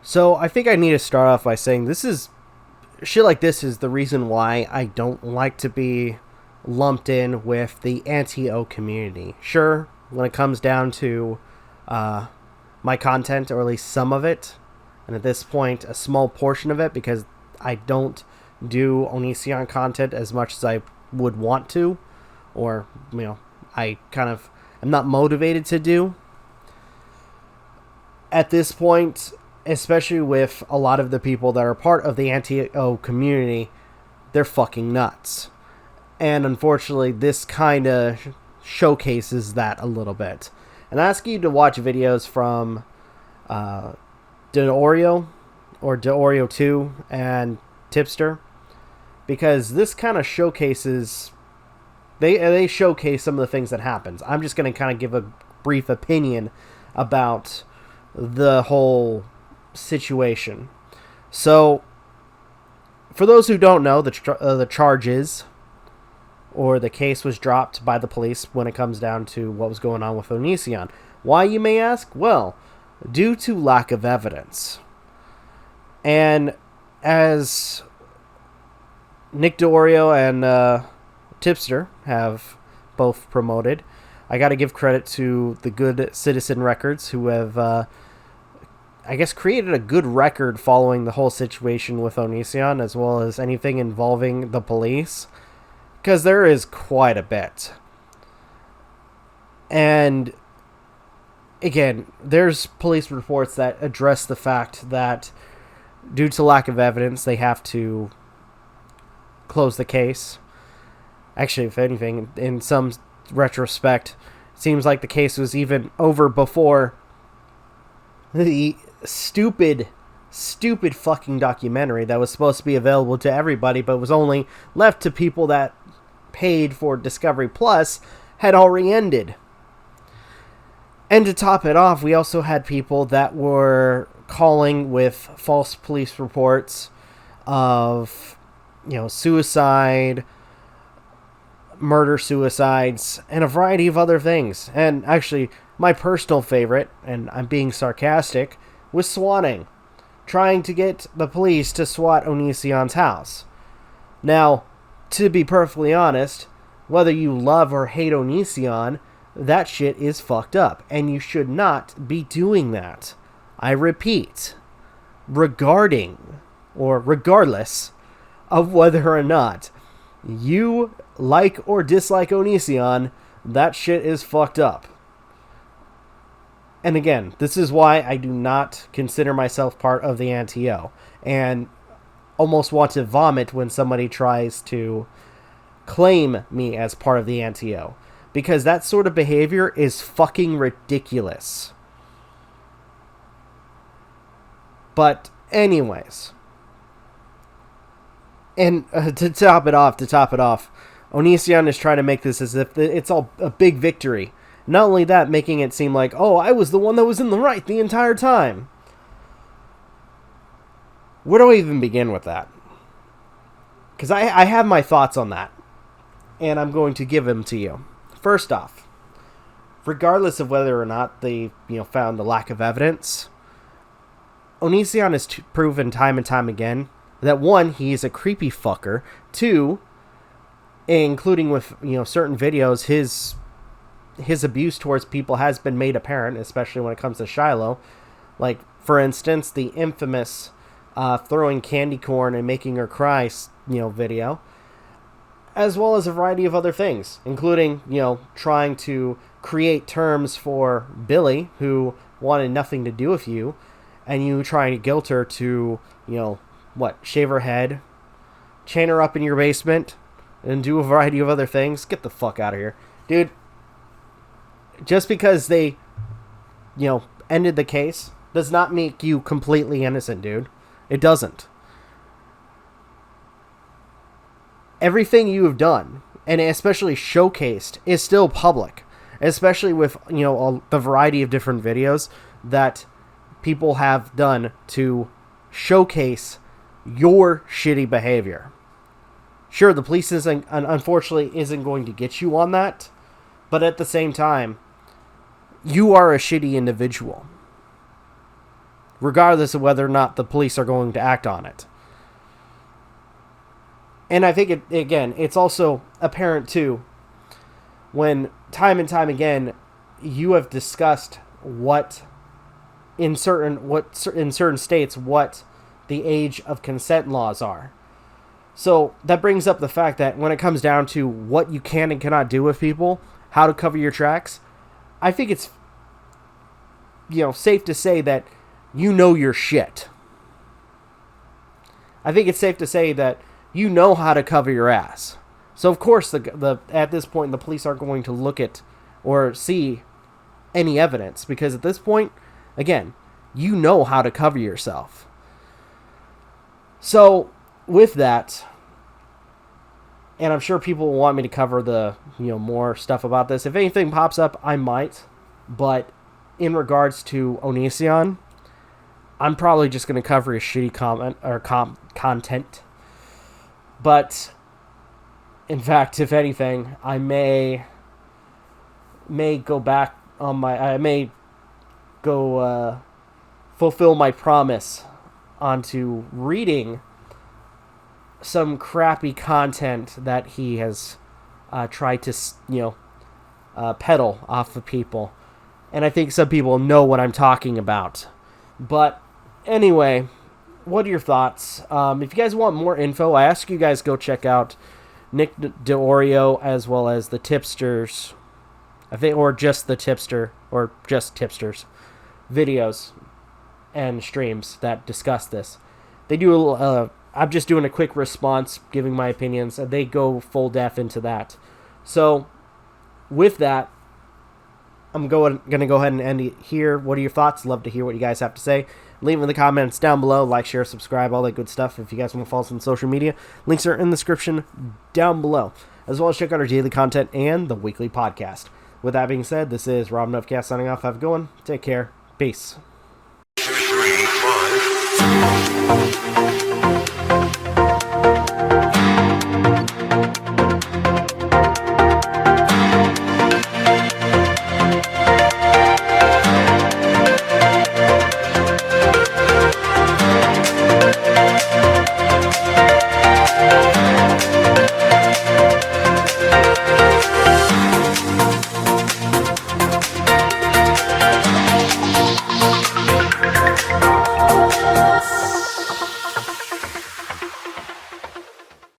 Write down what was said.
So I think I need to start off by saying shit like this is the reason why I don't like to be lumped in with the anti-O community. Sure, when it comes down to uh, my content, or at least some of it, and at this point, a small portion of it, because I don't do Onision content as much as I would want to, or, I kind of am not motivated to do. At this point, especially with a lot of the people that are part of the anti-O community, they're fucking nuts. And unfortunately, this kind of showcases that a little bit. And I ask you to watch videos from Deoreo or Deoreo 2 and Tipster, because this kind of showcases, they showcase some of the things that happens. I'm just going to kind of give a brief opinion about the whole situation. So, for those who don't know, the charges or the case was dropped by the police when it comes down to what was going on with Onision. Why, you may ask? Well, due to lack of evidence. And as Nick D'Orio and Tipster have both promoted, I got to give credit to the Good Citizen Records, who have, created a good record following the whole situation with Onision, as well as anything involving the police, because there is quite a bit. And again, there's police reports that address the fact that due to lack of evidence, they have to close the case. Actually, if anything, in some retrospect, it seems like the case was even over before the stupid fucking documentary that was supposed to be available to everybody, but was only left to people that paid for Discovery Plus, had already ended. And to top it off, we also had people that were calling with false police reports of, suicide, murder-suicides, and a variety of other things. And actually, my personal favorite, and I'm being sarcastic, was swatting. Trying to get the police to swat Onision's house. Now, to be perfectly honest, whether you love or hate Onision, that shit is fucked up. And you should not be doing that. I repeat, regardless of whether or not you like or dislike Onision, that shit is fucked up. And again, this is why I do not consider myself part of the anti-O, and almost want to vomit when somebody tries to claim me as part of the anti-O, because that sort of behavior is fucking ridiculous. But anyways, and to top it off, Onision is trying to make this as if it's all a big victory. Not only that, making it seem like, oh, I was the one that was in the right the entire time. Where do I even begin with that? Because I have my thoughts on that. And I'm going to give them to you. First off, regardless of whether or not they found a lack of evidence, Onision has proven time and time again that, one, he is a creepy fucker. Two, including with certain videos, his abuse towards people has been made apparent, especially when it comes to Shiloh. Like, for instance, the infamous throwing candy corn and making her cry, video. As well as a variety of other things, including, trying to create terms for Billy, who wanted nothing to do with you, and you trying to guilt her to, shave her head, chain her up in your basement, and do a variety of other things. Get the fuck out of here. Dude, just because they, ended the case does not make you completely innocent, dude. It doesn't. Everything you have done, and especially showcased, is still public. Especially with, the variety of different videos that people have done to showcase your shitty behavior. Sure, the police unfortunately isn't going to get you on that, but at the same time, you are a shitty individual. regardless of whether or not the police are going to act on it. And I think, it's also apparent, too, when time and time again, you have discussed in certain states, what the age of consent laws are. So that brings up the fact that when it comes down to what you can and cannot do with people, how to cover your tracks, I think it's, safe to say that you know your shit. I think it's safe to say that you know how to cover your ass. So of course, at this point, the police aren't going to look at or see any evidence, because at this point, again, you know how to cover yourself. So with that, and I'm sure people will want me to cover the more stuff about this. If anything pops up, I might. But in regards to Onision, I'm probably just going to cover his shitty content. But in fact, if anything, I may go back on I may go fulfill my promise onto reading some crappy content that he has tried to peddle off of people. And I think some people know what I'm talking about. But anyway, what are your thoughts? If you guys want more info, I ask you guys go check out Nick DeOrio as well as the Tipsters, I think, or just the Tipster, or just Tipsters videos and streams that discuss this. They do I'm just doing a quick response, giving my opinions, and they go full depth into that. So with that, I'm going to go ahead and end it here. What are your thoughts? Love to hear what you guys have to say. Leave in the comments down below. Like, share, subscribe, all that good stuff. If you guys want to follow us on social media, links are in the description down below. As well as check out our daily content and the weekly podcast. With that being said, this is Rob Novakast signing off. Have a good one. Take care. Peace. 2, 3, 5.